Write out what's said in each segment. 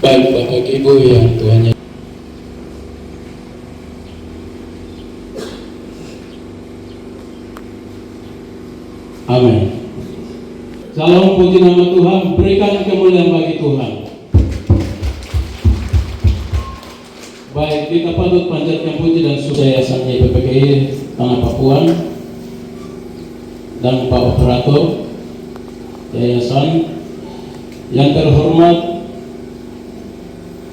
Baik Bapak Ibu yang Tuhannya. Amin. Salam puji nama Tuhan, berikan kemuliaan bagi Tuhan. Baik, kita patut panjatkan puji dan syukur Yayasan YPPGI Tanah Papuan dan Pak Operator Yayasan yang terhormat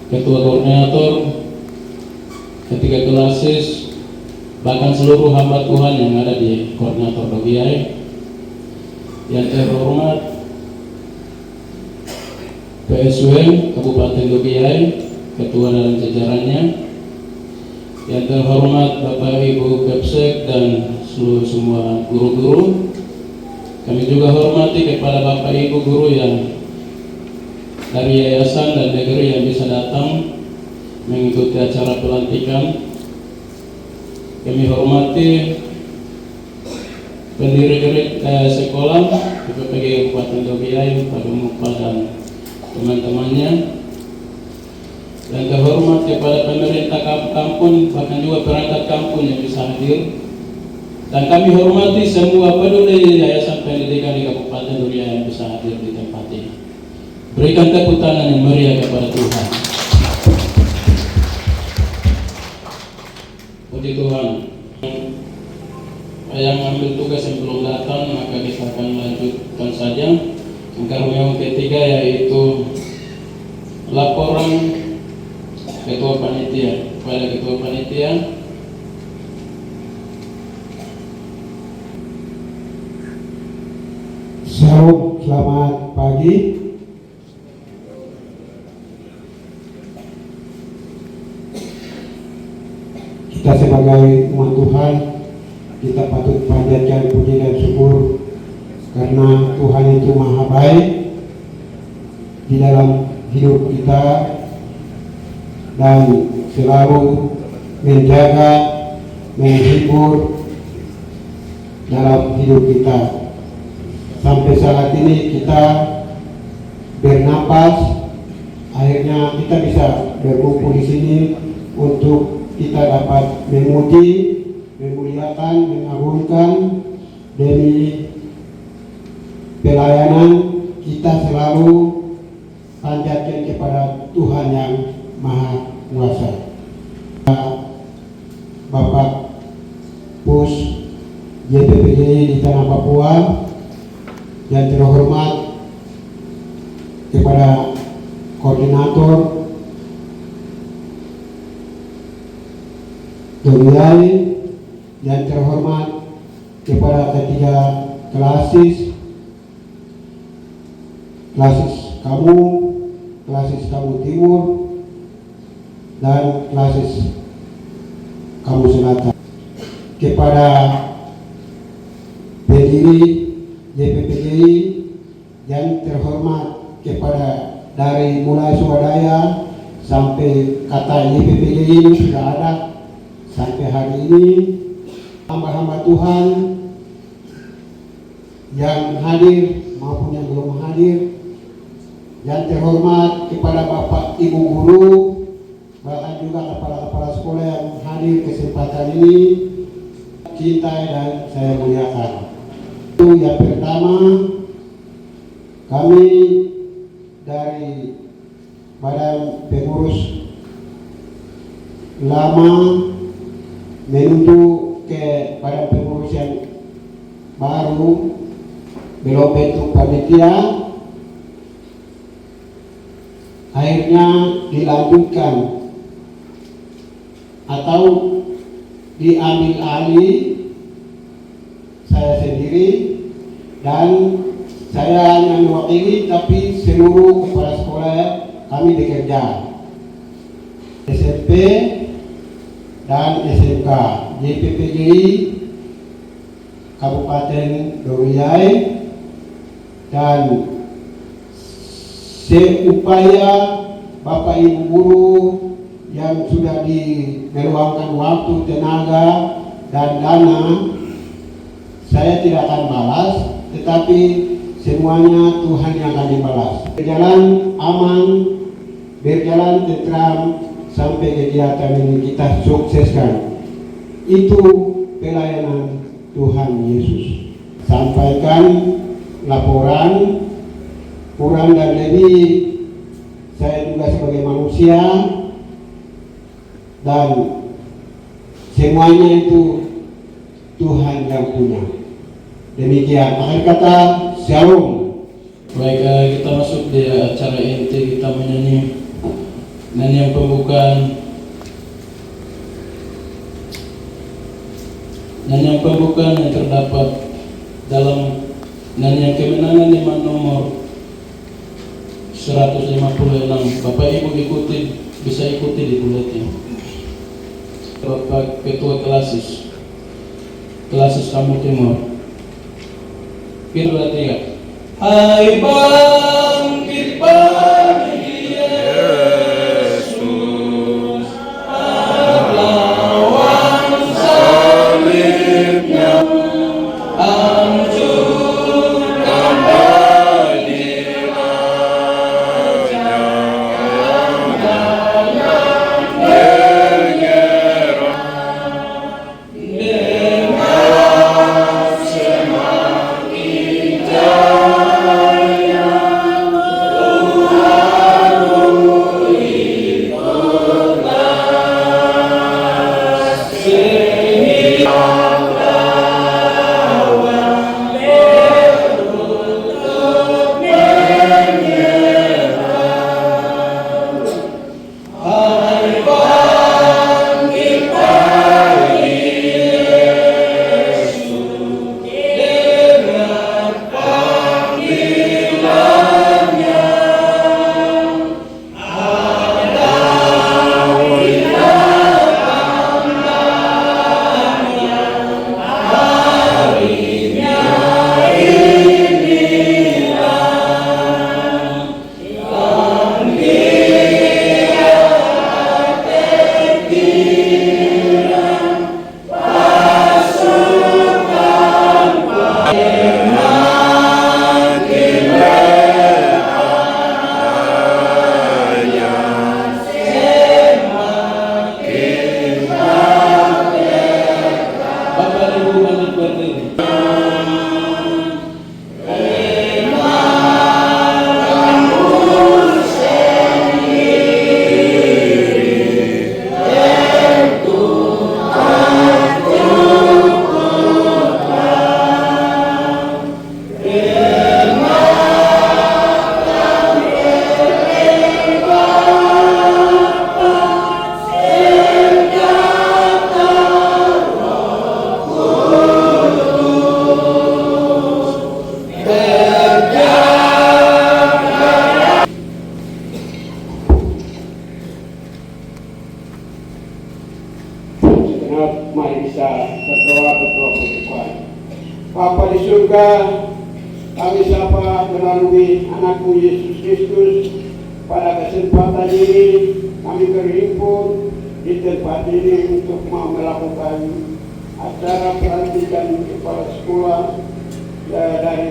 Ketua Koordinator, Ketiga Kelasis, bahkan seluruh hamba Tuhan yang ada di Koordinator Dogiai, yang terhormat PSW Kabupaten Dogiai, Ketua dan jajarannya, yang terhormat Bapak Ibu Kepsek dan seluruh semua guru-guru. Kami juga hormati kepada Bapak Ibu guru yang dari yayasan dan negeri yang bisa datang mengikuti acara pelantikan. Kami hormati pendiri sekolah YPPGI Kabupaten Dogiai, Pak Mupa dan teman-temannya. Dan terhormat kepada pemerintah kampung, bahkan juga perangkat kampung yang bisa hadir. Dan kami hormati semua peduli Yayasan Pendidikan di Kabupaten Dogiai yang bisa hadir di tempat ini. Berikan tepuk tangan yang meriah kepada Tuhan. Puji Tuhan. Yang ambil tugas yang belum datang, maka kita akan lanjutkan saja. Yang ketiga yaitu laporan Ketua Panitia. Kepada Ketua Panitia, Shalom, selamat pagi. Kita sebagai umat Tuhan, kita patut panjatkan puji dan syukur karena Tuhan itu maha baik di dalam hidup kita dan selalu menjaga, menghibur dalam hidup kita. Sampai saat ini kita bernapas, akhirnya kita bisa berkumpul di sini untuk kita dapat memuji, memuliakan, mengagungkan demi pelayanan kita selalu panjatkan kepada Tuhan yang Maha Kuasa. Bapak Pus YPPGI di Tanah Papua yang terhormat, kepada Koordinator Dogiai yang terhormat, kepada Ketiga Kelasis kamu, Kelasis kamu Timur dan Kelasis kamu Selatan, kepada pendiri YPPGI yang terhormat, kepada dari mulai swadaya sampai kata YPPGI ini sudah ada sampai hari ini, hamba-hamba Tuhan yang hadir maupun yang belum hadir, yang terhormat kepada Bapak Ibu guru, bahkan juga kepala-kepala sekolah yang hadir kesempatan ini, cintai dan saya muliakan. Yang pertama, kami dari Badan Pengurus Lama menuju ke Badan Pengurus yang baru, belum bentuk panitia, akhirnya dilanjutkan atau diambil alih saya sendiri, dan saya hanya mewakili, tapi seluruh kepala sekolah kami bekerja, SMP dan SMK YPPGI Kabupaten Dogiai, dan seupaya Bapak Ibu guru yang sudah meluangkan waktu, tenaga dan dana, saya tidak akan balas, tetapi semuanya Tuhan yang akan dibalas. Berjalan aman, berjalan tentram sampai kegiatan ini kita sukseskan. Itu pelayanan Tuhan Yesus. Sampaikan laporan, kurang dan lebih saya juga sebagai manusia, dan semuanya itu Tuhan yang punya. Demikian akhir kata, shalom. Baik, kita masuk di acara inti, kita menyanyi nyanyian pembukaan. Nyanyian pembukaan yang terdapat dalam nyanyian kemenangan 5 nomor 156. Bapak Ibu bisa ikuti di buletin. Bapak Ketua Klasis Kamu Timur. Kita 3. Hai bangkit pagi Yesus, lawan salibnya, hancurkan badirannya, dengan semakin jaya Mari bisa berdoa berdoa. Bapa di surga, kami sapa melalui anakmu Yesus Kristus. Pada kesempatan ini kami berhimpun di tempat ini untuk mau melakukan acara pelantikan kepala sekolah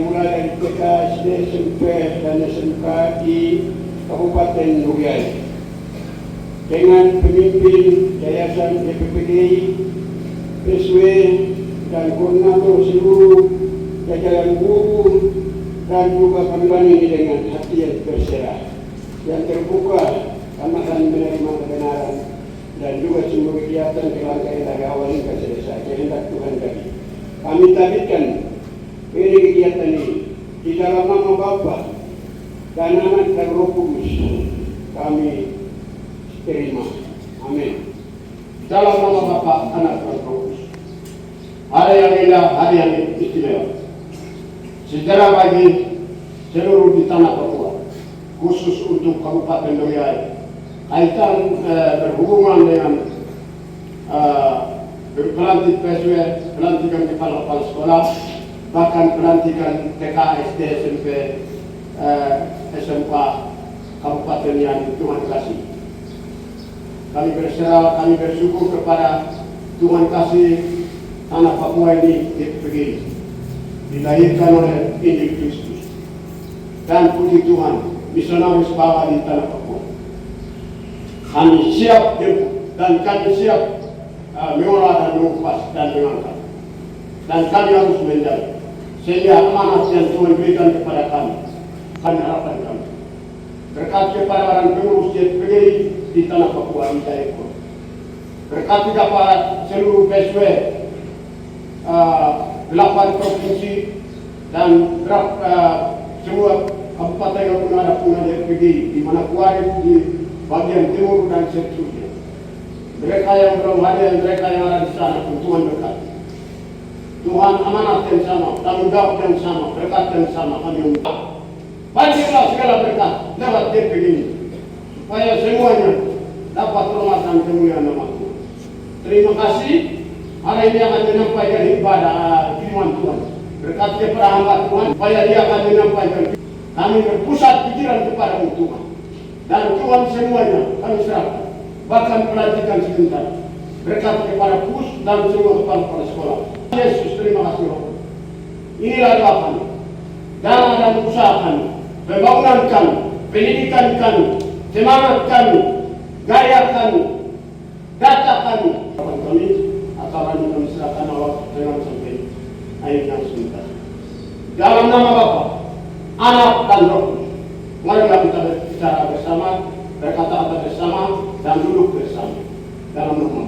mulai dari TK, SD, SMP dan SMK di Kabupaten Nogay, dengan pemimpin Yayasan DPPGI, PSW, dan koordinator seluruh jajaran guru, dan juga kami ini dengan hati yang terserah, yang terbuka, akan menerima kebenaran, dan juga semua kegiatan rangkaian dari awal hingga selesai kehendak Tuhan tadi. Kami tabitkan ini kegiatan ini di dalam nama Bapa dan Anak dan Roh Kudus. Kami terima. Amin. Dalam nama Bapa, Anak dan Roh Kudus. Hari yang indah, hari yang istimewa. Sejarah bagi seluruh di tanah Papua, khusus untuk Kabupaten Nogay, kaitan berhubungan dengan pelantik PSW, pelantikan kepala sekolah, bahkan pelantikan TK, SD, SMP, SMK Kabupaten yang Tuhan kasih. Kami berserah, kami bersyukur kepada Tuhan kasih tanah Papua ini begini, dilahirkan oleh Injil Kristus. dan puji Tuhan, misionaris bawah di tanah Papua. Kami siap jemput dan kami siap mengolah dan mengupas dan mengangkat. Dan kami harus menjaga sehingga amanat yang Tuhan berikan kepada kami harapan kami. Berkati kepada orang pengurus JPGI di tanah Papua di Jayapura. Berkati kepada seluruh PSW 8 provinsi dan semua kabupaten yang pun ada JPGI di mana Kuarif di bagian timur dan seterusnya. Mereka yang belum hadir, mereka yang ada di sana, Tuhan berkati. Tuhan amanat yang sama, tanggung jawab yang sama, berkat yang sama kami ungkap. Banjirlah segala berkat lewat JPG ini, supaya semuanya dapat hormat dan kemuliaan nama Tuhan. Terima kasih. Hari ini akan menyampaikan ibadah firman Tuhan. Berkati kepada hamba Tuhan, supaya dia akan menyampaikan. Kami berpusat pikiran kepada Tuhan. Dan Tuhan semuanya kami serahkan. Bahkan pelantikan sebentar. Berkati kepada pus dan semua kepala sekolah. Yesus, terima kasih Roh. Inilah doa kami. Dana dan usaha kami, pembangunan kami, pendidikan kami, semangat kami, gaya kami, data kami. Kami akan kami serahkan Allah dengan sampai akhir yang sebentar. Dalam nama Bapa, Anak dan Roh Kudus. Marilah kita berbicara bersama, berkata-kata bersama, dan duduk bersama. Dalam nama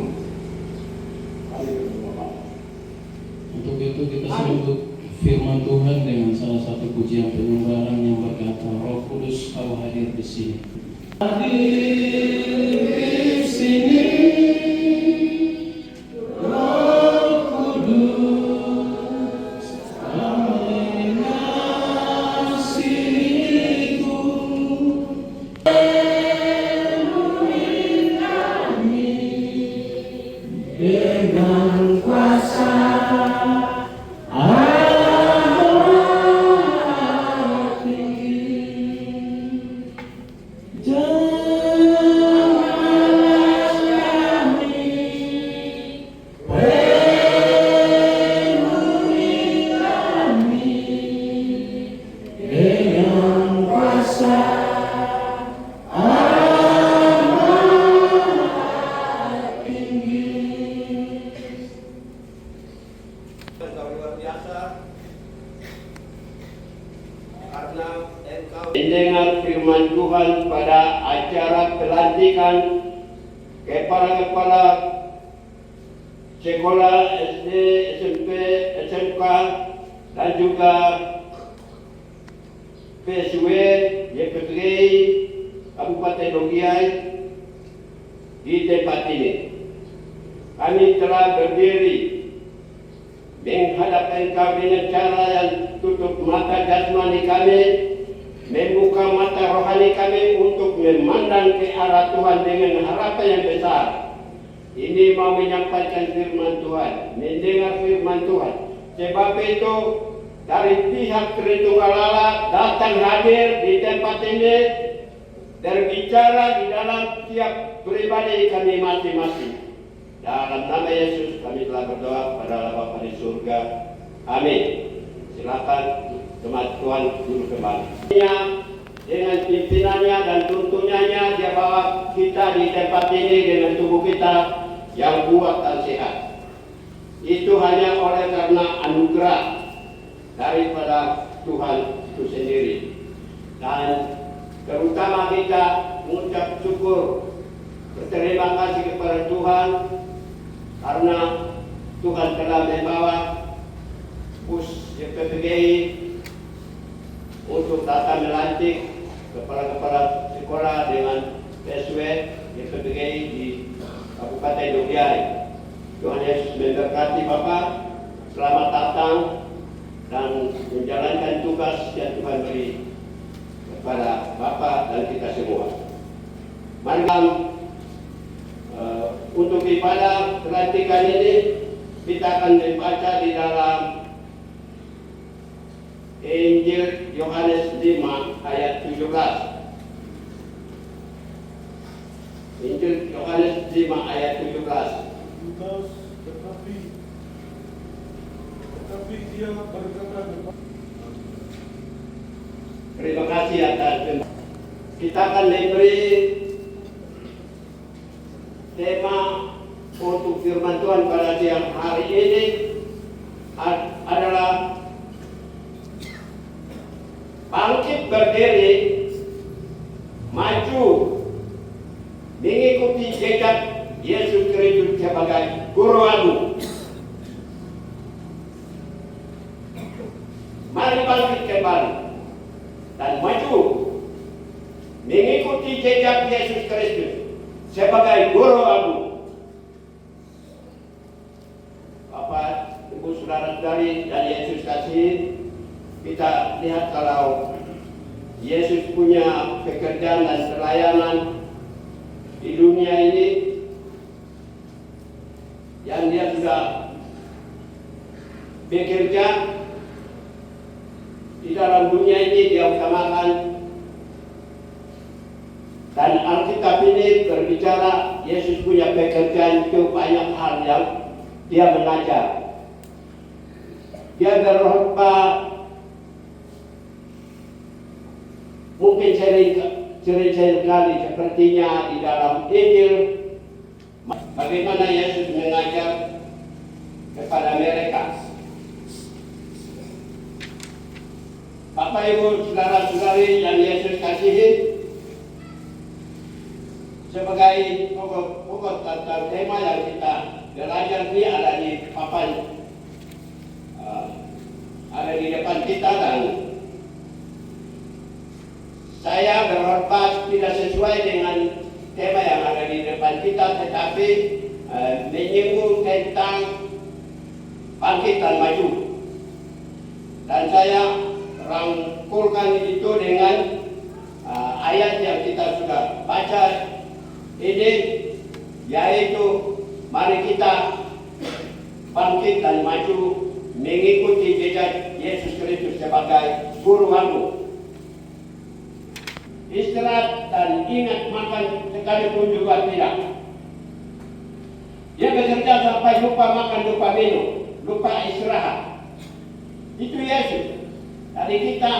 kami berdoa Bapa. Untuk itu kita sambut firman Tuhan dengan salah satu pujian penyembahan yang berkata, Roh Kudus kau hadir di sini. Hadir di sini, Roh Kudus, kau mengasihiku. Penuhi kami dengan kuasa mendengar firman Tuhan pada acara pelantikan kepala-kepala sekolah SD, SMP, SMK dan juga PSW, YPGI, Kabupaten Dogiai di tempat ini. Kami telah berdiri menghadap engkau dengan cara yang tutup mata jasmani kami, membuka mata rohani kami untuk memandang ke arah Tuhan dengan harapan yang besar. Ini mau menyampaikan firman Tuhan, mendengar firman Tuhan. Sebab itu dari pihak Tritunggal Allah datang hadir di tempat ini, berbicara di dalam tiap pribadi kami masing-masing. Dalam nama Yesus kami telah berdoa kepada Allah Bapa di surga. Amin. Silakan jemaat Tuhan duduk kembali. Dengan pimpinannya dan tuntunannya dia bawa kita di tempat ini dengan tubuh kita yang kuat dan sehat. Itu hanya oleh karena anugerah daripada Tuhan itu sendiri. Dan terutama kita mengucap syukur, berterima kasih kepada Tuhan karena Tuhan telah membawa PUS YPGI untuk datang melantik kepala-kepala sekolah dengan PSW YPGI di Kabupaten Dogiai. Tuhan Yesus memberkati Bapak, selamat datang dan menjalankan tugas yang Tuhan beri kepada Bapak dan kita semua. Mari untuk ibadah pelantikan ini kita akan membaca di dalam Injil Yohanes 5 ayat 17. Injil Yohanes 5 ayat 17. Tetapi dia berkata Terima kasih atas kita akan diberi tema untuk firman Tuhan pada siang hari ini adalah bangkit berdiri, maju, mengikuti jejak Yesus Kristus sebagai Guru Agung. Mari bangkit kembali dan maju, mengikuti jejak Yesus Kristus sebagai Guru Agung. Bapak, Ibu, Saudara-saudari dan Yesus kasih, kita lihat kalau Yesus punya pekerjaan dan pelayanan di dunia ini yang dia sudah bekerja di dalam dunia ini, dia utamakan. Dan Alkitab ini berbicara Yesus punya pekerjaan itu banyak hal yang dia mengajar. Dia berkhotbah mungkin sering kali sepertinya di dalam Injil, bagaimana Yesus mengajar kepada mereka. Bapak, Ibu, Saudara-saudari yang Yesus kasihi, sebagai pokok tentang tema yang kita belajar ini ada di papan, ada di depan kita, dan saya berkhotbah tidak sesuai dengan tema yang ada di depan kita, tetapi menyinggung tentang bangkit dan maju. Dan saya rangkulkan itu dengan ayat yang kita sudah baca ini, yaitu mari kita bangkit dan maju mengikuti jejak Yesus Kristus sebagai Guru Agung. Istirahat dan ingat makan sekalipun juga tidak. Dia bekerja sampai lupa makan, lupa minum, lupa istirahat. Itu Yesus. Tadi kita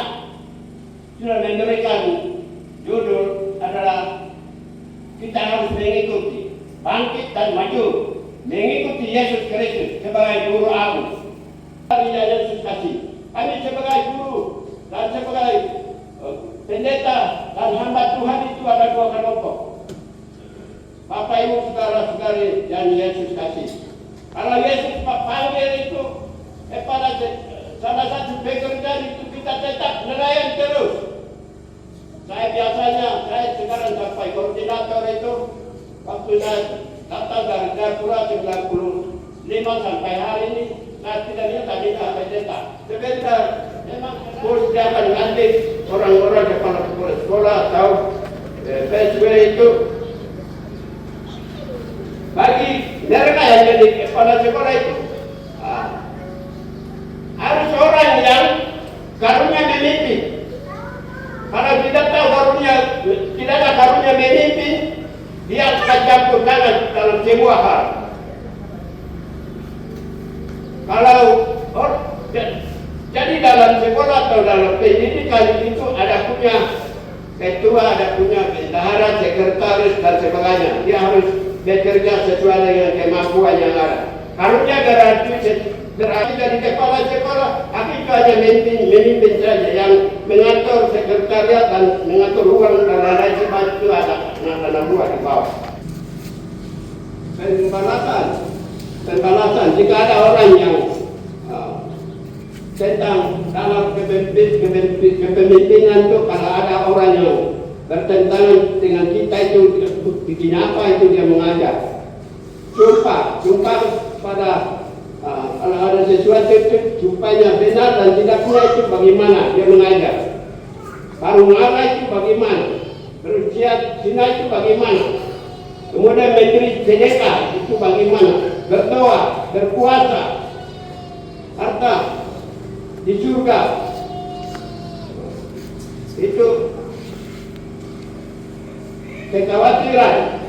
sudah memberikan judul adalah kita harus mengikuti, bangkit dan maju, mengikuti Yesus Kristus sebagai Guru Agung. Kami Yesus kasih, kami sebagai guru dan sebagai pendeta dan hamba Tuhan itu ada dua kelompok. Bapak, Ibu, Saudara-saudari yang Yesus kasih, kalau Yesus panggil itu pada salah satu pekerjaan itu kita tetap nelayan terus. Saya sekarang sampai koordinator itu, waktu saya datang dari Jayapura 95 sampai hari ini, saya tidak lihat tadi pendeta. Sebentar, memang dia akan ganti orang-orang kepala sekolah atau PSW itu. Bagi mereka yang jadi kepala sekolah itu, harus orang yang karunia memimpin. Kalau tidak tahu karunia, tidak ada karunia memimpin, dia akan campur tangan dalam sebuah hal. Kalau jadi dalam sekolah atau dalam pendidikan itu ada punya ketua, ada punya bendahara, sekretaris dan sebagainya. Dia harus bekerja sesuai dengan kemampuan yang ada. Karunia berarti dari kepala sekolah, tapi itu hanya memimpin saja, yang mengatur sekretariat dan mengatur ruang dan lain-lain sebagainya itu ada buah di bawah. Pembalasan jika ada orang yang tentang dalam kepemimpinan itu, kalau ada orang yang bertentangan dengan kita itu bikin apa itu dia mengajar. Sumpah pada kalau ada sesuatu itu sumpahnya benar dan tidak benar itu bagaimana dia mengajar. Baru marah itu bagaimana, berusia zina itu bagaimana, kemudian memberi sedekah itu bagaimana, berdoa, berpuasa, harta di surga itu kekhawatiran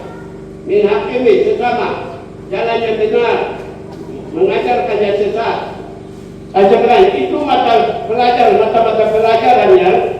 menghakimi sesama, jalan yang benar, mengajarkannya sesat. Ajaran itu mata pelajaran yang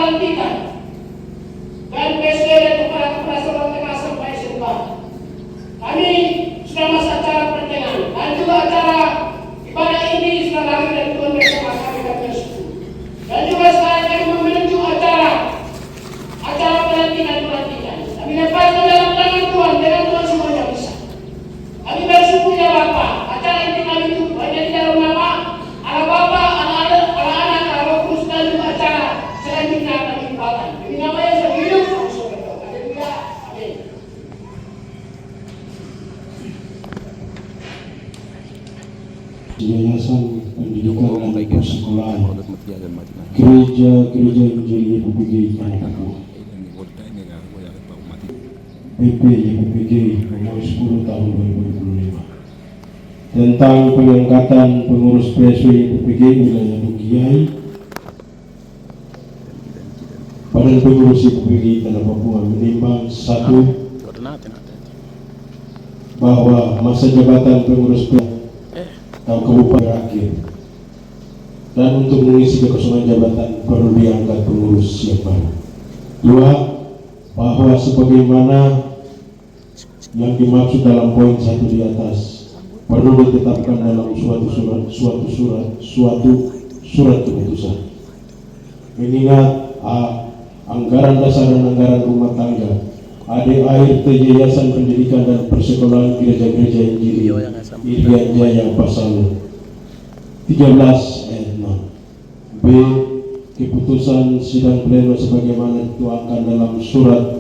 pelantikan dan PSW dan kepala sekolah tengah sampai SMK. Kami sudah masuk acara pertengahan dan juga acara ibadah ini sudah lari dari Tuhan bersama kami KPS 10. Dan juga sekarang kami menuju acara pelantikan. Kami lepaskan dalam tangan Tuhan, dengan Tuhan semuanya bisa. Kami bersyukur ya Bapak, acara ini kami tutup hanya di dalam nama Allah Bapa, anak-anak, Allah Kudus, dan juga acara selanjutnya kami lupakan. Demi nama Yesus hidup, haleluya, amin. Yayasan Pendidikan dan Persekolahan Gereja Injil YPPG Tanah Papua BP YPPG nomor 10 tahun 2025 tentang pengangkatan pengurus PSW YPPG wilayah Dogiai. Badan Pengurus YPPG Tanah Papua menimbang satu, bahwa masa jabatan pengurus kabupaten berakhir dan untuk mengisi kekosongan jabatan perlu diangkat pengurus yang baru. Dua, bahwa sebagaimana yang dimaksud dalam poin 1 di atas perlu ditetapkan dalam suatu surat keputusan. Mengingat anggaran dasar dan anggaran rumah tangga ADART Yayasan Pendidikan dan Persekolahan Gereja-Gereja Injil Irian Jaya pasal 13 ayat 6. B. Keputusan sidang pleno sebagaimana dituangkan dalam surat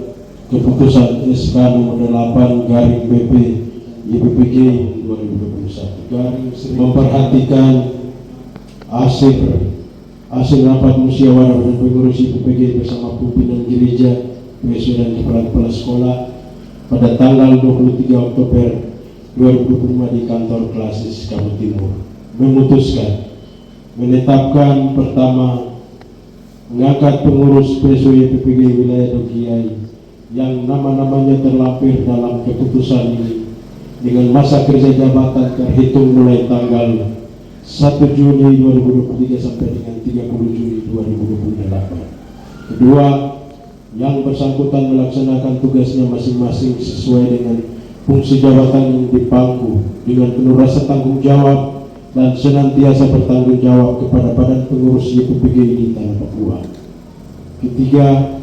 keputusan SK nomor 8 garing BP YPPG 2021 memperhatikan hasil rapat musyawarah dan pengurus YPPG bersama pimpinan gereja, PSW dan kepala sekolah pada tanggal 23 Oktober 2025 di kantor Klasis Kabupaten Timur memutuskan menetapkan pertama, mengangkat pengurus PSW YPPG wilayah Dogiai yang nama-namanya terlampir dalam keputusan ini dengan masa kerja jabatan terhitung mulai tanggal 1 Juni 2023 sampai dengan 30 Juni 2028. Kedua, yang bersangkutan melaksanakan tugasnya masing-masing sesuai dengan fungsi jabatan yang dipangku dengan penuh rasa tanggung jawab dan senantiasa bertanggung jawab kepada badan pengurus YPPG di Tanah Papua. Ketiga,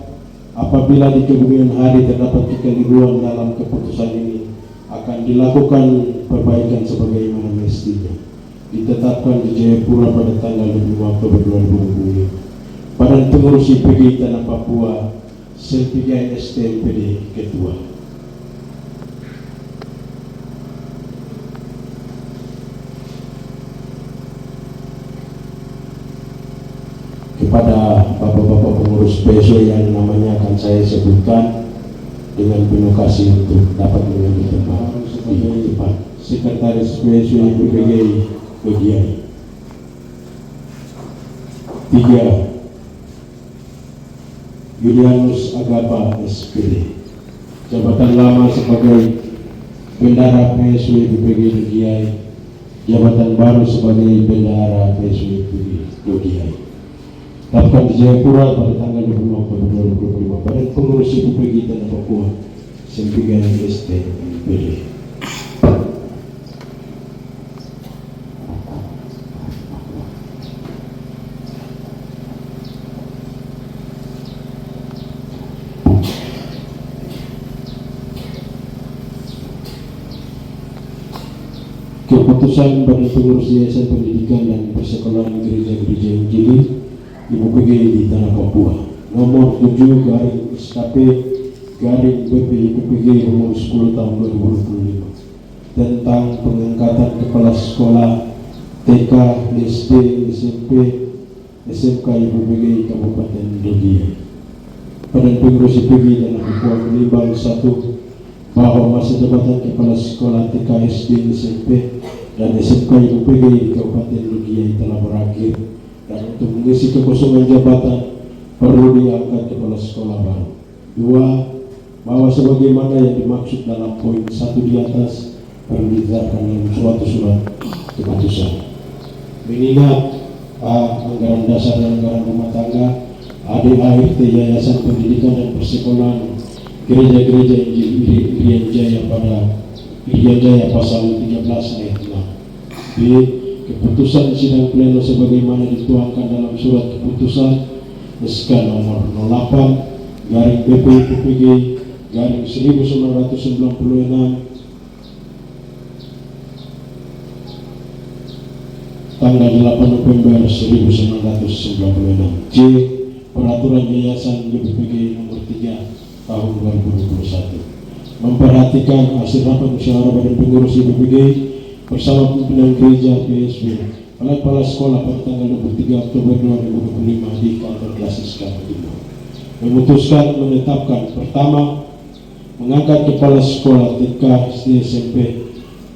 apabila di kemudian hari terdapat kekeliruan dalam keputusan ini, akan dilakukan perbaikan sebagaimana mestinya. Ditetapkan di Jayapura pada tanggal 25 Oktober 2020. Badan pengurus YPPG Tanah Papua, Selpigai STMPD Ketua. Kepada bapak-bapak pengurus PSW yang namanya akan saya sebutkan dengan penuh kasih untuk dapat mengambil tempat di depan. Sekretaris PSW YPPG Dogiai. 3. Julianus Agapa SPD, jabatan lama sebagai bendahara PSW YPPG Dogiai, jabatan baru sebagai bendahara PSW YPPG Dogiai. Dapatkan di Jayapura pada tanggal 20 Oktober 2025. Badan pengurus YPPG Tanah Papua, Selpigai STMPD. Keputusan Badan Pengurus Yayasan Pendidikan dan Persekolahan Gereja-Gereja Injil YPPG di Tanah Papua nomor 7 garing SKP garing BP YPPG nomor 10 tahun 2025 tentang pengangkatan kepala sekolah TK, SD, SMP, SMK YPPG Kabupaten Dogiai. Badan Pengurus YPPG Tanah Papua menimbang satu, bahwa masa jabatan kepala sekolah TK, SD, SMP, dan SMK YPPG di Kabupaten Dogiai telah berakhir, dan untuk mengisi kekosongan jabatan perlu diangkat kepala sekolah baru. 2. Bahwa sebagaimana yang dimaksud dalam poin 1 di atas perlu ditetapkan dalam suatu surat keputusan. Mengingat anggaran dasar dan anggaran rumah tangga ADART Yayasan Pendidikan dan Persekolahan Gereja-Gereja Injil Irian Jaya pada Irian Jaya pasal 13 ayat 6. B. Keputusan sidang pleno sebagaimana dituangkan dalam surat keputusan SK nomor 08 garing BPIPPG garing 1996 tanggal 8 November 1996. C. Peraturan Yayasan YPPG nomor 3 tahun 2021 memperhatikan hasil rapat musyawarah badan pengurus YPPG bersama pimpinan gereja PSB oleh kepala sekolah pada tanggal 23 Oktober 2025 di kantor Klasis Timur memutuskan menetapkan pertama mengangkat kepala sekolah TK SD SMP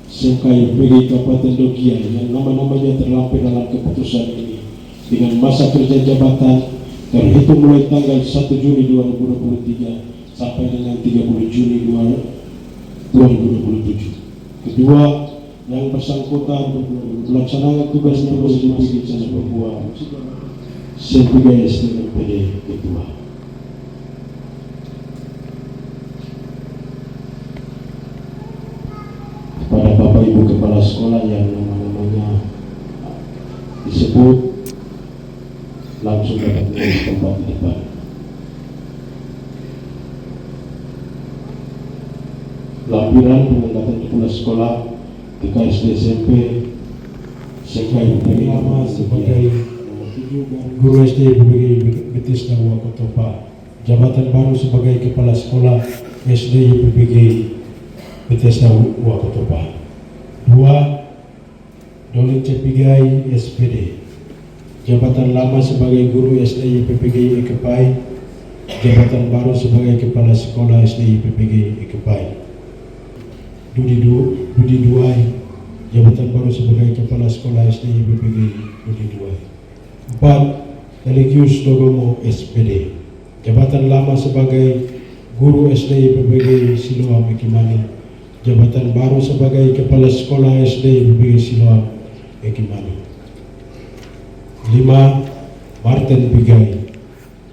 SMK YPPG Kabupaten Dogia yang nama-namanya terlampir dalam keputusan ini dengan masa kerja jabatan terhitung mulai tanggal 1 Juni 2023 sampai dengan 30 Juni 2027. Kedua, yang bersangkutan melaksanakan tugas pengurus YPPG Cana Papua sebagai SDMPD Ketua. Kepada Bapak Ibu Kepala Sekolah yang nama-namanya disebut langsung dapat mengisi tempat di depan. Lampiran pengangkatan kepala sekolah TK SD SMP SMK lama sebagai guru SD YPPG Bethesda Wakotopa, jabatan baru sebagai kepala sekolah SD YPPG Bethesda Wakotopa. 2. Dolin Cepigai SPD, jabatan lama sebagai guru SD YPPG Ekepai, jabatan baru sebagai kepala sekolah SD YPPG Ekepai. Dudi Duai, jabatan baru sebagai kepala sekolah SD YPPG Dudi Duai. 4. Eligius Dogomo SPD, jabatan lama sebagai guru SD YPPG Siloam Ekimani, jabatan baru sebagai kepala sekolah SD YPPG Siloam Ekimani. 5. Martin Pigai,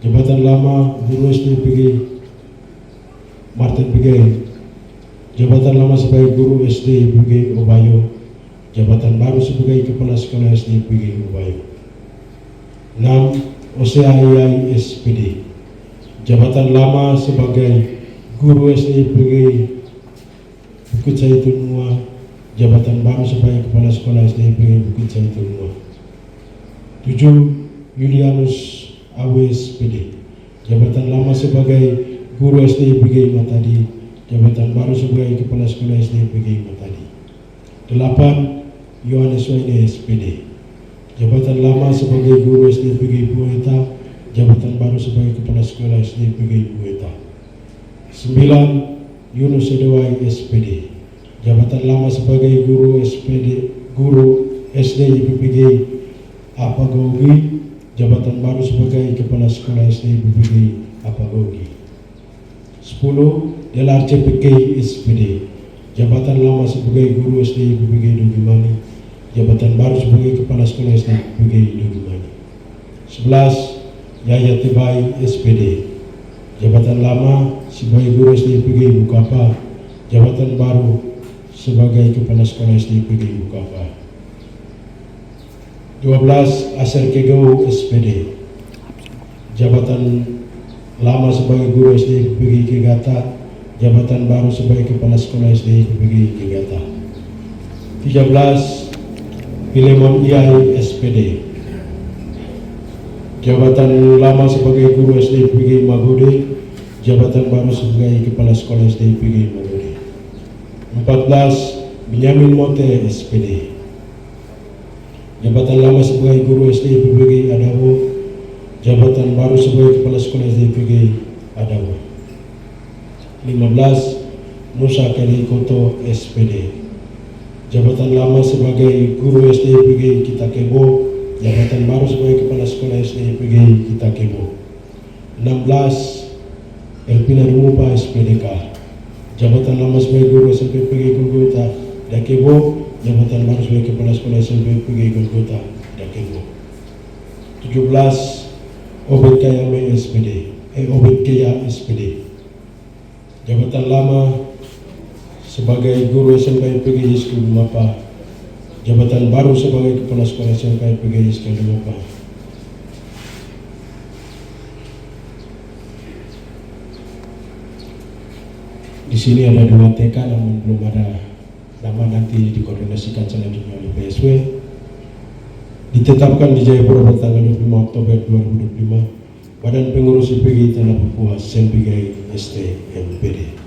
jabatan lama guru SD YPPG Martin Pigai, jabatan lama sebagai guru SD YPPG Obayo, jabatan baru sebagai kepala sekolah SD YPPG Obayo. 6. Oseai SPD, jabatan lama sebagai guru SD YPPG Bukit Zaitun Mua, jabatan baru sebagai kepala sekolah SD YPPG Bukit Zaitun Mua. 7. Julianus Awes PD, jabatan lama sebagai guru SD YPPG Matadi, jabatan baru sebagai kepala sekolah SD YPPG Matadi. 8. Yohanes Waine SPD, jabatan lama sebagai guru SD YPPG Bueta, jabatan baru sebagai kepala sekolah SD YPPG Bueta. 9. Yunus Edewai SPD, jabatan lama sebagai guru SD YPPG Apagogi, jabatan baru sebagai kepala sekolah SD YPPG Apagogi. 10. Delar CPK SPD, jabatan lama sebagai guru SD YPPG Dogimani, jabatan baru sebagai kepala sekolah SD YPPG Dogimani. 11. Yaya Tebai SPD, jabatan lama sebagai guru SD YPPG Bukapa, jabatan baru sebagai kepala sekolah SD YPPG Bukapa. 12. Aser Kegau SPD, jabatan lama sebagai guru SD YPPG Kegata, jabatan baru sebagai kepala sekolah SD YPPG Kegata. 13. Pilemon Iyai SPD, jabatan lama sebagai guru SD YPPG Magode, jabatan baru sebagai kepala sekolah SD YPPG Magode. 14. Benyamin Mote SPD, jabatan lama sebagai guru SD YPPG Adawo, jabatan baru sebagai kepala sekolah SD YPPG Adawo. 15. Musa Kerikoto SPD, jabatan lama sebagai guru SD YPPG Kitakebo, jabatan baru sebagai kepala sekolah SD YPPG Kitakebo. 16. Elpina Rumupa SPDK, jabatan lama sebagai guru SMP YPPG Golgota Dakebo, jabatan baru sebagai kepala sekolah SMP YPPG Golgota Dakebo. 17. Obed Kayame SPD, Obed Kaya SPD. Jabatan lama sebagai guru SMP PGJ Sekolah Mapa. Jabatan baru sebagai kepala sekolah SMP PGJ Sekolah Mapa. Di sini ada 2 TK namun belum ada nama, nanti dikoordinasikan selanjutnya oleh PSW. Ditetapkan di Jayapura pada tanggal 25 Oktober 2025 Badan Pengurus IPG Tanah Papua SMPG STMPD.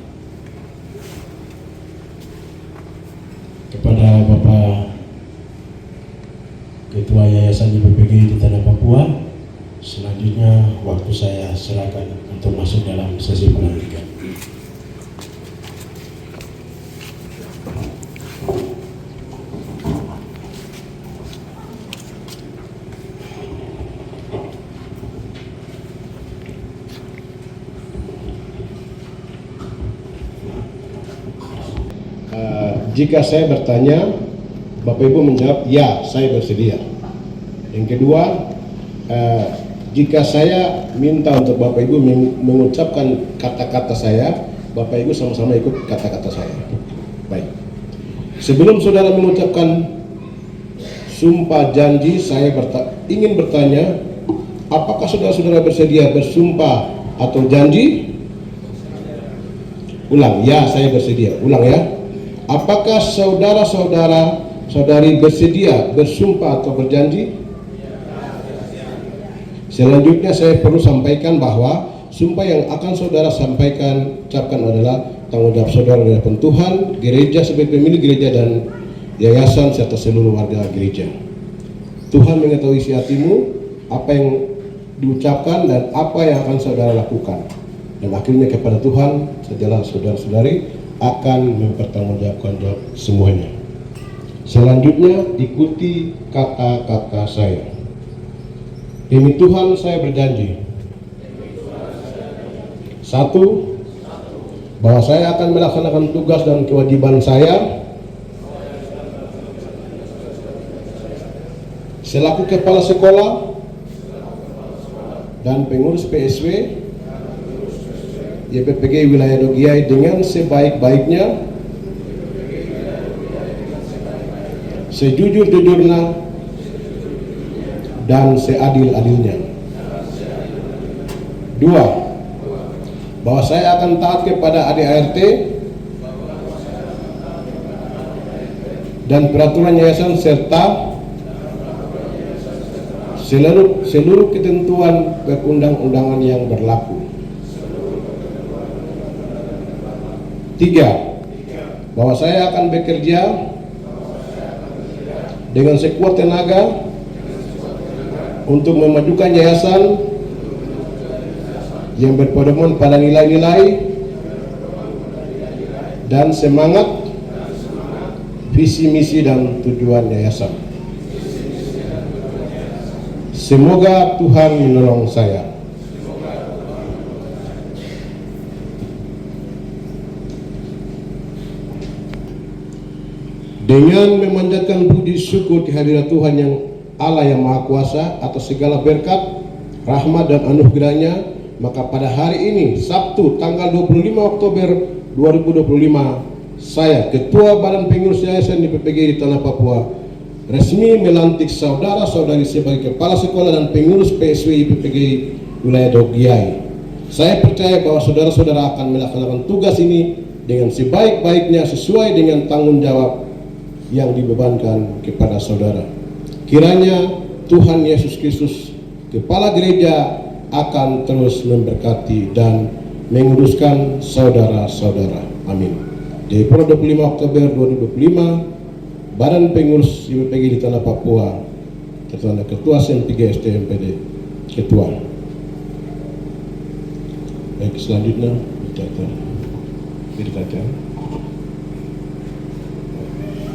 Kepada Bapak Ketua Yayasan IPPG di Tanah Papua, selanjutnya waktu saya serahkan untuk masuk dalam sesi pelantikan. Jika saya bertanya, Bapak Ibu menjawab, ya, saya bersedia. Yang kedua, jika saya minta untuk Bapak Ibu mengucapkan kata-kata saya, Bapak Ibu sama-sama ikut kata-kata saya. Baik. Sebelum saudara mengucapkan sumpah janji, saya ingin bertanya, apakah saudara-saudara bersedia bersumpah atau janji? Ulang, ya, saya bersedia. Ulang ya. Apakah saudara-saudari bersedia bersumpah atau berjanji? Selanjutnya saya perlu sampaikan bahwa sumpah yang akan saudara ucapkan adalah tanggung jawab saudara di hadapan Tuhan, gereja sebagai pemilik gereja dan yayasan serta seluruh warga gereja. Tuhan mengetahui isi hatimu, apa yang diucapkan dan apa yang akan saudara lakukan. Dan akhirnya kepada Tuhan, saudara-saudari akan mempertanggungjawabkan semuanya. Selanjutnya ikuti kata-kata saya. Demi Tuhan saya berjanji. 1. Bahwa saya akan melaksanakan tugas dan kewajiban saya selaku kepala sekolah dan pengurus PSW YPPG Wilayah Dogiai dengan sebaik-baiknya, sejujur-jujurnya, dan seadil-adilnya. 2. Bahwa saya akan taat kepada ADART dan peraturan yayasan serta seluruh ketentuan perundang-undangan yang berlaku. 3. Bahwa saya akan bekerja dengan sekuat tenaga untuk memajukan yayasan yang berpedoman pada nilai-nilai dan semangat, visi misi dan tujuan yayasan. Semoga Tuhan menolong saya. Dengan memanjatkan puji syukur kehadirat Tuhan yang Allah yang Maha Kuasa atas segala berkat, rahmat dan anugerahnya, maka pada hari ini Sabtu tanggal 25 Oktober 2025 saya Ketua Badan Pengurus Yayasan IPPG di Tanah Papua resmi melantik saudara-saudari sebagai Kepala Sekolah dan Pengurus PSW IPPG Wilayah Dogiai. Saya percaya bahwa saudara-saudara akan melaksanakan tugas ini dengan sebaik-baiknya sesuai dengan tanggung jawab yang dibebankan kepada saudara. Kiranya Tuhan Yesus Kristus, Kepala Gereja, akan terus memberkati dan menguruskan saudara-saudara. Amin. Di 25 Oktober 2025, Badan Pengurus IPPG di Tanah Papua, tertanda Ketua SMPG STMPD, Ketua. Baik, selanjutnya berkata.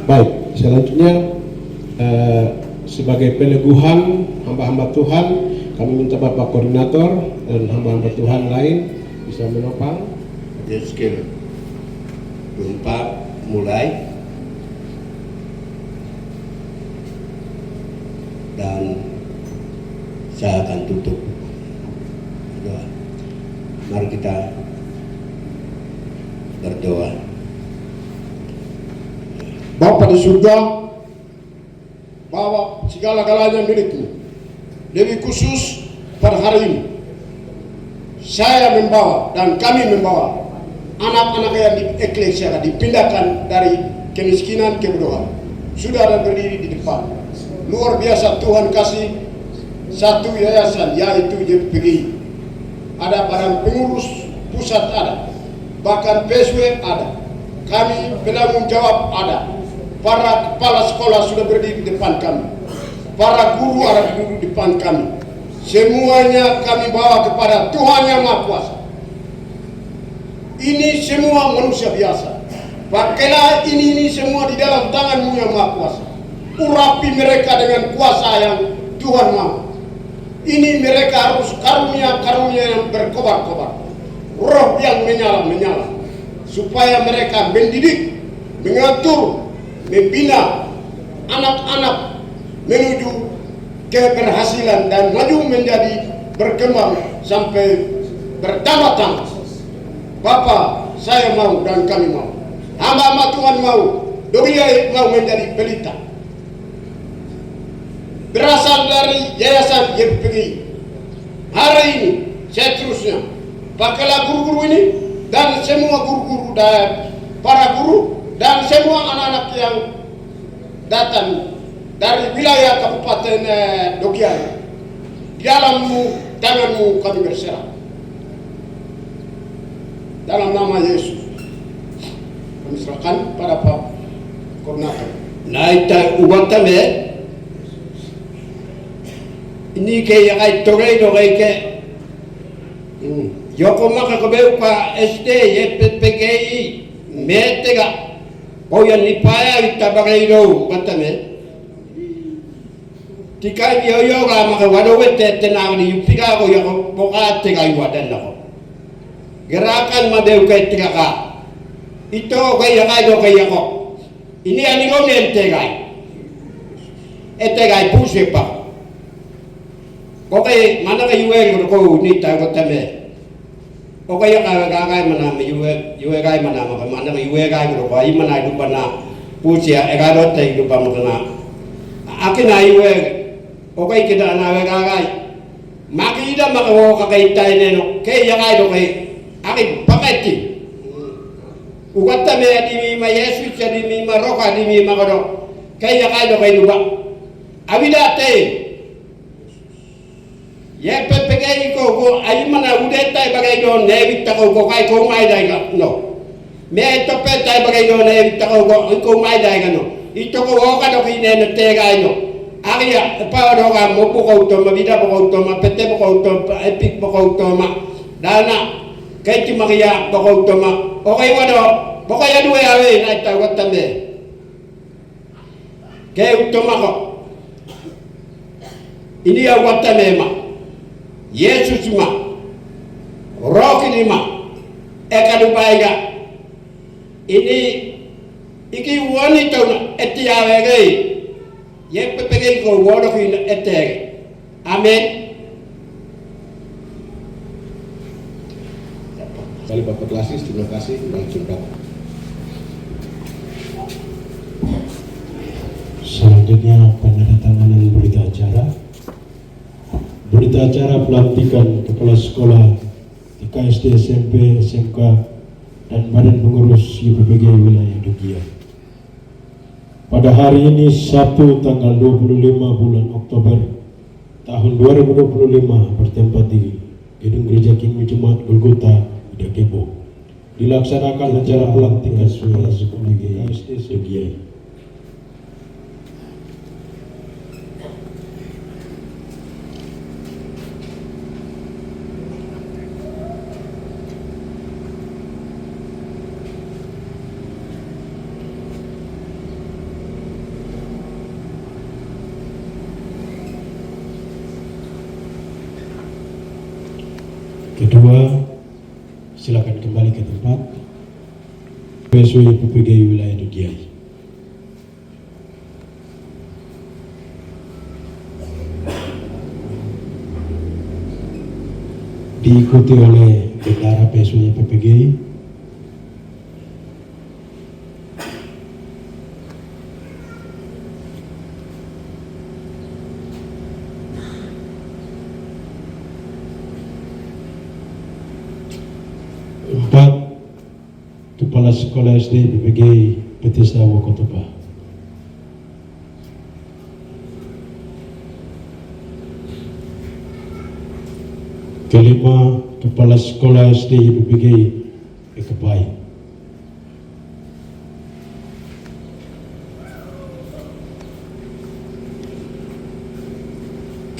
Baik, selanjutnya sebagai peneguhan hamba-hamba Tuhan, kami minta Bapak Koordinator dan hamba-hamba Tuhan lain bisa menopang. Skill 4 mulai dan saya akan tutup. mari kita berdoa. Bapa di surga, bahwa segala-galanya milikmu. Lebih khusus pada hari ini, saya membawa dan kami membawa anak-anak yang di eklesia dipindahkan dari kemiskinan ke berdoa. Sudah ada berdiri di depan. Luar biasa Tuhan kasih satu yayasan yaitu JPGI. Ada barang pengurus pusat ada, bahkan PSW ada. Kami penanggung jawab ada. Para kepala sekolah sudah berdiri di depan kami. Para guru ada duduk di depan kami. Semuanya kami bawa kepada Tuhan yang Maha Kuasa. Ini semua manusia biasa. Pakailah ini semua di dalam tangan-Mu yang Maha Kuasa. Urapi mereka dengan kuasa yang Tuhan mau. Ini mereka harus karunia-karunia yang berkobar-kobar. Roh yang menyala-menyala. Supaya mereka mendidik, mengatur, membina anak-anak menuju keberhasilan dan maju menjadi berkembang sampai bertambah-tambah. Bapa, saya mau dan kami mau. Hamba-hamba Tuhan mau. Dogiai mau menjadi pelita. Berasal dari yayasan YPGI. Hari ini, seterusnya, pakailah guru-guru ini dan semua guru-guru dan para guru dan semua anak-anak yang datang dari wilayah Kabupaten Dogiai. Di dalam-Mu, tangan-Mu kami berserah. Dalam nama Yesus, kami serahkan pada Pak Koordinator. Naita ubantame ini kaya ay togay do kay ke yoko makakabeu pa SD YPPGI metega Oyan ni paya itabagay do ubantame tikai yo ga makawado wete tenang ni yupiga ko yako boka tega iwadan nako gerakan madeu kay tiga ka ito kaya do kaya ko ini anigo nentegay etegay puse pa okay mana ka yuwe ko ni ta ko tame okay ka mana me yuwe kay mana ka yuwe kay ko ay mana du bana puse egaro te du pa makana akina yuwe okay kita na we kay makida makawo ka kay tay neno kay yakay do kay aki pakati ugata me adi ma Yesus adi mi ma roka adi mi ma kodo kay yakay do kay duba abidate YPPGI ko ay mana ude tay bagay do ne bitta ko kay ko may dai ga no me to pe tay bagay do ne bitta ko may dai ga no ito ko ka do kine no te ga no aria pa do ga mo ko to ma bida ko to ma pete ko to epic ko to ma dana kay ti maria ko to ma okay wado bokaya duwe awe na ta watambe kay to ma ko ini ya watame ma Yesus ma roki ma ekadu baiga ini iki woni to etiawe gay YPPGI ko wodo ko etege amen. Kali Bapak Klasis, terima kasih dan singkat. Selanjutnya penandatanganan berita acara. Berita acara pelantikan kepala sekolah di KSD, SMP, SMK, dan Badan Pengurus YPPGI Wilayah Dogiai. Pada hari ini Sabtu tanggal 25 bulan Oktober tahun 2025 bertempat di Gedung Gereja King Jumat Golgota Idakebo dilaksanakan acara pelantikan kepala sekolah KSD Dogiai. Kedua, silakan kembali ke tempat. PSW YPPGI Wilayah Dogiai. diikuti oleh bendera PSUY PPGI. Empat, Kepala Sekolah SD PPGI Bethesda Wokotopa. Kelima, Kepala Sekolah SD PPGI Kepai.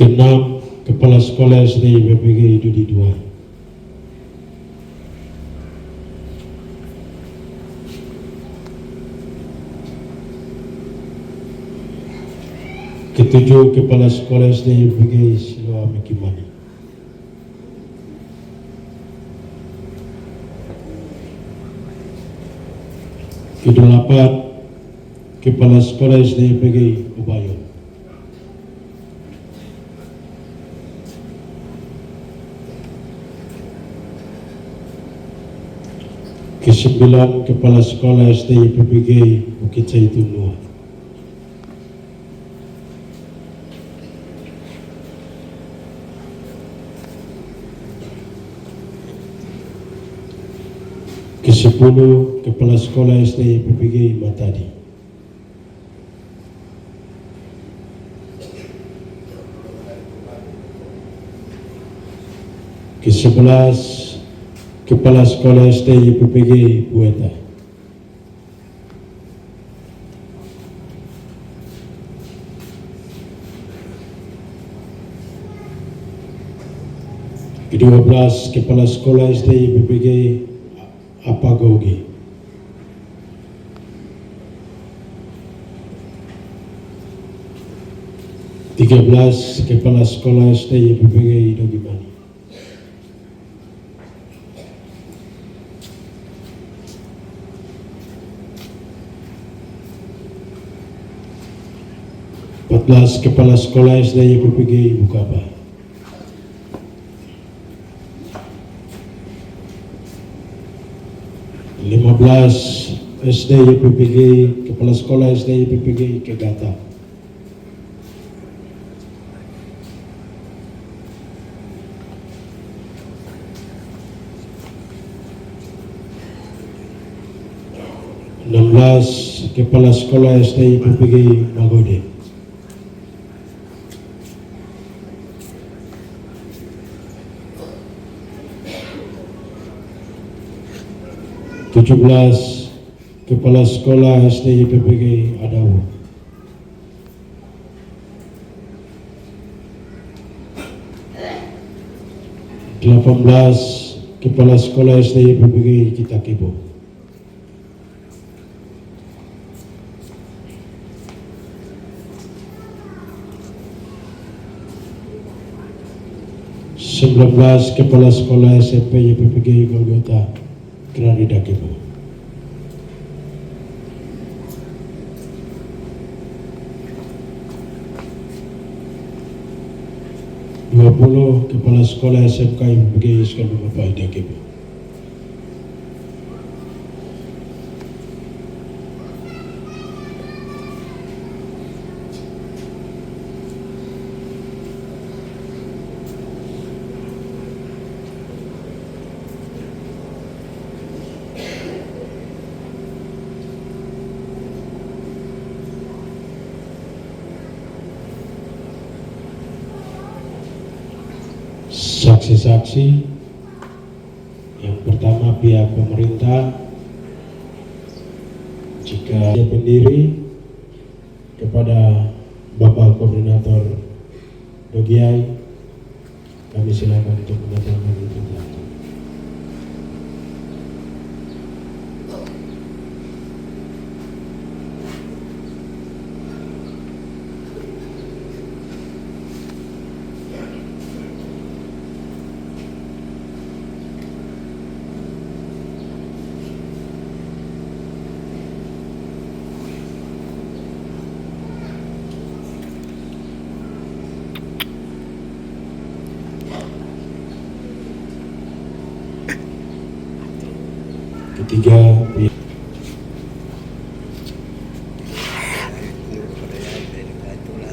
Keenam, Kepala Sekolah SD PPGI Dudi II. Ketujuh, Kepala Sekolah SD PPGI Siloa Mekimani. Kedelapan, Kepala Sekolah SD PPGI Ubayon. Kesembilan, Kepala Sekolah SD PPGI Bukit Zaitun Nuah. Ke-10, Kepala Sekolah SD PPGI Matadi. Ke-11, Kepala Sekolah SD PPGI Bueta. Ke-12, Kepala Sekolah SD PPGI Apagogi. Ke-13, Kepala Sekolah SD PPGI Dogimani. Ke-14, Kepala Sekolah SD PPGI Bukaba. 15, SD PPGI, Kepala Sekolah SD PPGI Kegata. Kepala Sekolah SD PPGI Magode. 17, Kepala Sekolah SD PPGI Adawu. 18, Kepala Sekolah SD PPGI Kitakibo. 19, Kepala Sekolah SMP PPGI Golgota Kerari Dakibo. 20, Kepala Sekolah SMK PPGI Iskandar Bapak Dakibo. Saksi-saksi yang pertama pihak pemerintah, jika dia berdiri kepada Bapak Koordinator Dogiai, kami silakan untuk mendatangkan itu. ketiga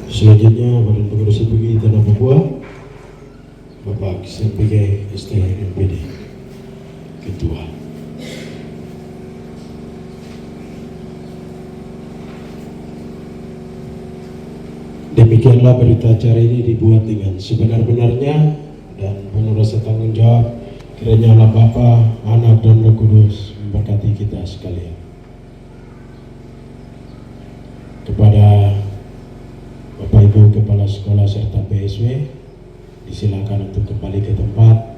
selanjutnya Badan Pengurus IPG Tanah Papua Bapak SPG STMPD Ketua. Demikianlah berita acara ini dibuat dengan sebenar-benarnya dan penuh rasa tanggung jawab. Kiranya Allah Bapa, Anak dan Roh Kudus memberkati kita sekalian. Kepada Bapak Ibu Kepala Sekolah serta PSW, disilakan untuk kembali ke tempat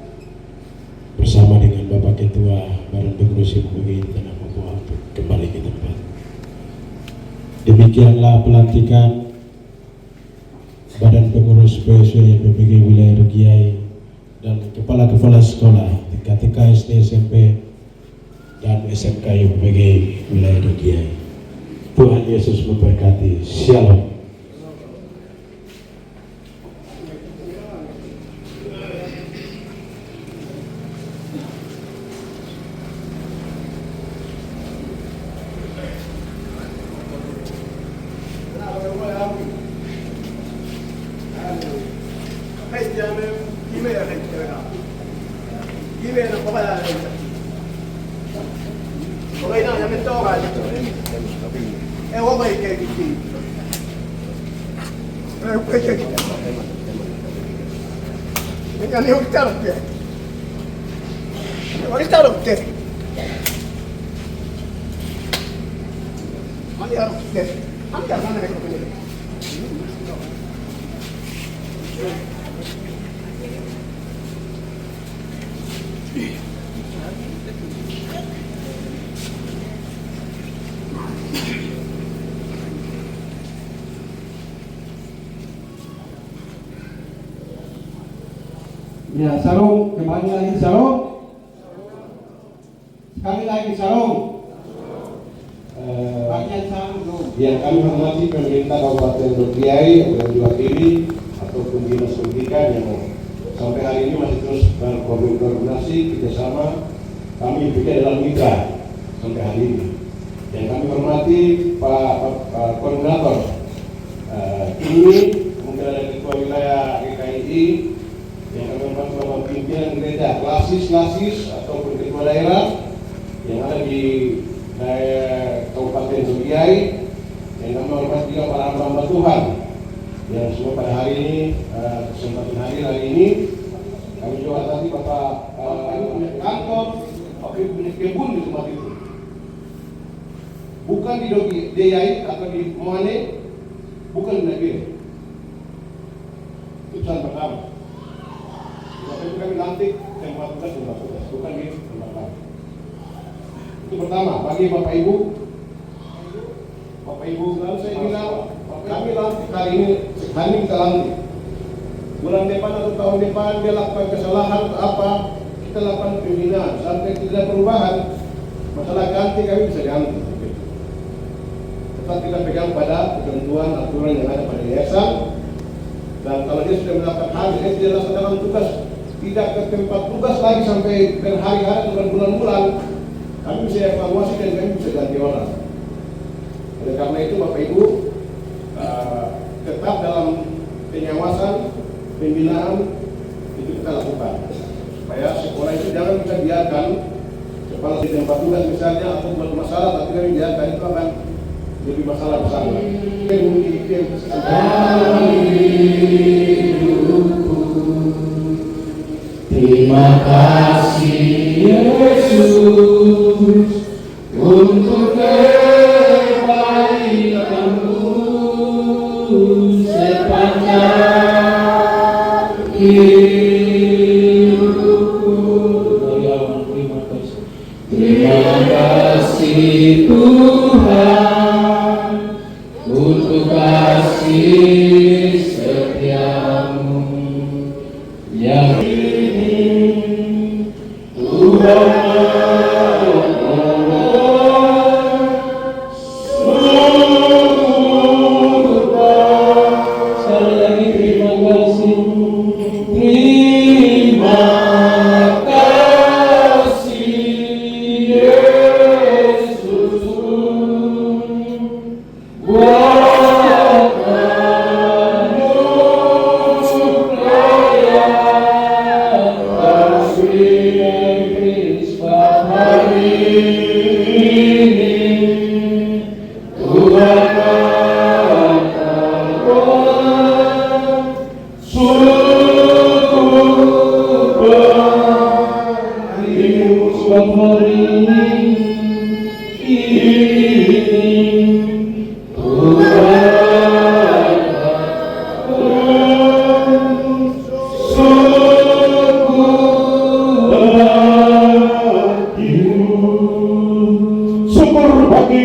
bersama dengan Bapak Ketua Badan Pengurus IPG Tanah Papua untuk kembali ke tempat. Demikianlah pelantikan Badan Pengurus PSW PPG Wilayah Regiai dan Kepala-Kepala Sekolah tingkat TK, SD, SMP dan SMK PPG Wilayah Regiai. Tuhan Yesus memberkati. Shalom. Ya, salam, kembali lagi salam. Sekali lagi salam. Bagian salam dulu. Yang kami hormati pemerintah Kabupaten Regiai dan diwakili ataupun dinas pendidikan yang sampai hari ini masih terus berkoordinasi kerjasama. Kami juga dalam mitra sampai hari ini. Yang kami hormati Pak Koordinator ini, mungkin ada Ketua Wilayah GKI, yang kami hormati Bapak Pimpinan Gereja Klasis ataupun Ketua Daerah yang ada di Kabupaten Regiai, yang kami hormati juga para hamba Tuhan yang semua pada hari ini kesempatan hari ini kami juga tadi Bapak punya kantor, punya kebun di tempat itu, bukan di Diai atau di Moane, bukan di Negeri. Itu pesan pertama. Itu kami lantik tempat tugas, bukan di tempat kami. Itu pertama. Bagi Bapak Ibu, kalau saya bilang kami lantik hari ini kita lantik. Bulan depan atau tahun depan dia lakukan kesalahan atau apa, kita lakukan pembinaan sampai tidak perubahan. Masalah ganti kami bisa ganti. Tetap kita pegang pada ketentuan aturan yang ada pada yayasan. Dan kalau dia sudah melakukan hal yang tidak laksanakan tugas, tidak ke tempat tugas lagi sampai berhari-hari atau berbulan-bulan, kami bisa evaluasi dan kami bisa ganti orang. Oleh karena itu Bapak Ibu tetap dalam pengawasan, pembinaan itu kita lakukan supaya sekolah itu jangan bisa biarkan kepala di tempat tugas misalnya atau buat masalah, tapi kami biarkan itu akan jadi masalah bersama. Terima kasih Yesus untuk kebaikan-Mu sepanjang hidupku. Terima kasih Tuhan untuk kasih setia-Mu yang terima kasih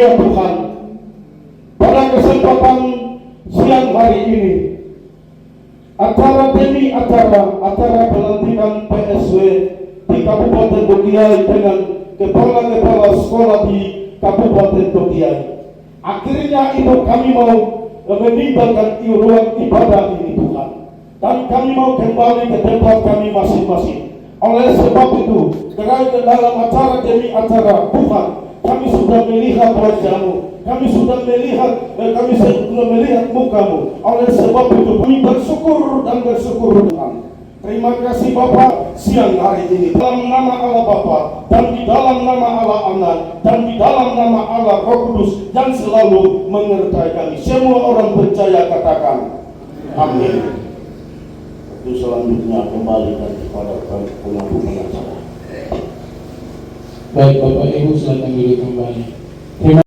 ya Tuhan, pada kesempatan siang hari ini, demi acara pelantikan PSW di Kabupaten Dogiai dengan kepala-kepala sekolah di Kabupaten Dogiai. Akhirnya itu kami mau meninggalkan ruang ibadah ini Tuhan, dan kami mau kembali ke tempat kami masing-masing. Oleh sebab itu, dalam acara demi acara Tuhan, kami sudah melihat wajah-Mu, kami sudah melihat muka-Mu. Oleh sebab itu kami bersyukur dan bersyukur Tuhan. Terima kasih Bapa siang hari ini, dalam nama Allah Bapa, dan di dalam nama Allah Anak, dan di dalam nama Allah Roh Kudus yang selalu menyertai kami. Semua orang percaya katakan amin. Itu selanjutnya kembalikan kepada pengampunan acara. Baik Bapak Ibu, silakan duduk kembali.